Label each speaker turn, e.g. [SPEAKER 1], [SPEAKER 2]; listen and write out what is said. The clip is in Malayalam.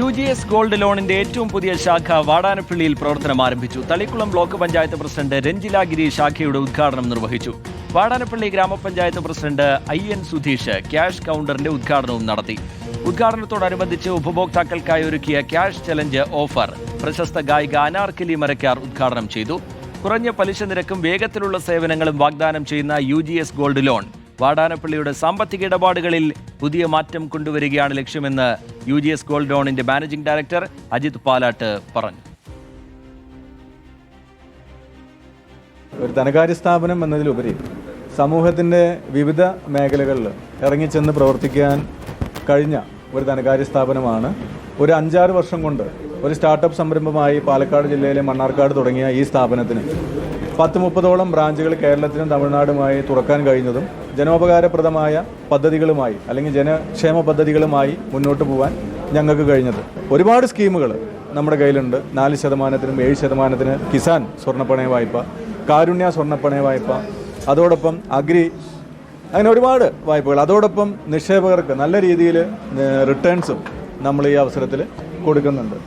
[SPEAKER 1] UGS ഗോൾഡ് ലോണിന്റെ ഏറ്റവും പുതിയ ശാഖ വാടാനപ്പള്ളിയിൽ പ്രവർത്തനം ആരംഭിച്ചു. തളിക്കുളം ബ്ലോക്ക് പഞ്ചായത്ത് പ്രസിഡന്റ് രഞ്ജില ഗിരി ശാഖയുടെ ഉദ്ഘാടനം നിർവഹിച്ചു. വാടാനപ്പള്ളി ഗ്രാമപഞ്ചായത്ത് പ്രസിഡന്റ് IN സുധീഷ് ക്യാഷ് കൗണ്ടറിന്റെ ഉദ്ഘാടനവും നടത്തി. ഉദ്ഘാടനത്തോടനുബന്ധിച്ച് ഉപഭോക്താക്കൾക്കായി ഒരുക്കിയ ക്യാഷ് ചലഞ്ച് ഓഫർ പ്രശസ്ത ഗായിക അനാർക്കലി മരക്കാർ ഉദ്ഘാടനം ചെയ്തു. കുറഞ്ഞ പലിശ നിരക്കും വേഗത്തിലുള്ള സേവനങ്ങളും വാഗ്ദാനം ചെയ്യുന്ന UGS ഗോൾഡ് ലോൺ വാടാനപ്പള്ളിയുടെ സാമ്പത്തിക ഇടപാടുകളിൽ പുതിയ മാറ്റം കൊണ്ടുവരികയാണ് ലക്ഷ്യമെന്ന് UGS ഗോൾഡ് ലോണിന്റെ മാനേജിംഗ് ഡയറക്ടർ അജിത് പാലാട്ട് പറഞ്ഞു.
[SPEAKER 2] ഒരു ധനകാര്യ സ്ഥാപനം എന്നതിലുപരി സമൂഹത്തിൻ്റെ വിവിധ മേഖലകളിൽ ഇറങ്ങിച്ചെന്ന് പ്രവർത്തിക്കാൻ കഴിഞ്ഞ ഒരു ധനകാര്യ സ്ഥാപനമാണ്. ഒരു 5-6 വർഷം കൊണ്ട് ഒരു സ്റ്റാർട്ടപ്പ് സംരംഭമായി പാലക്കാട് ജില്ലയിലെ മണ്ണാർക്കാട് തുടങ്ങിയ ഈ സ്ഥാപനത്തിന് 10-30ഓളം ബ്രാഞ്ചുകൾ കേരളത്തിലും തമിഴ്നാടുമായി തുറക്കാൻ കഴിഞ്ഞതും ജനോപകാരപ്രദമായ പദ്ധതികളുമായി അല്ലെങ്കിൽ ജനക്ഷേമ പദ്ധതികളുമായി മുന്നോട്ട് പോകാൻ ഞങ്ങൾക്ക് കഴിഞ്ഞത്. ഒരുപാട് സ്കീമുകൾ നമ്മുടെ കയ്യിലുണ്ട്. 4%-നും 7%-ന് കിസാൻ സ്വർണ്ണപ്പണയ വായ്പ, കാരുണ്യ സ്വർണ്ണപ്പണയ വായ്പ, അതോടൊപ്പം അഗ്രി, അങ്ങനെ ഒരുപാട് വായ്പകൾ. അതോടൊപ്പം നിക്ഷേപകർക്ക് നല്ല രീതിയിൽ റിട്ടേൺസും നമ്മൾ ഈ അവസരത്തിൽ കൊടുക്കുന്നുണ്ട്.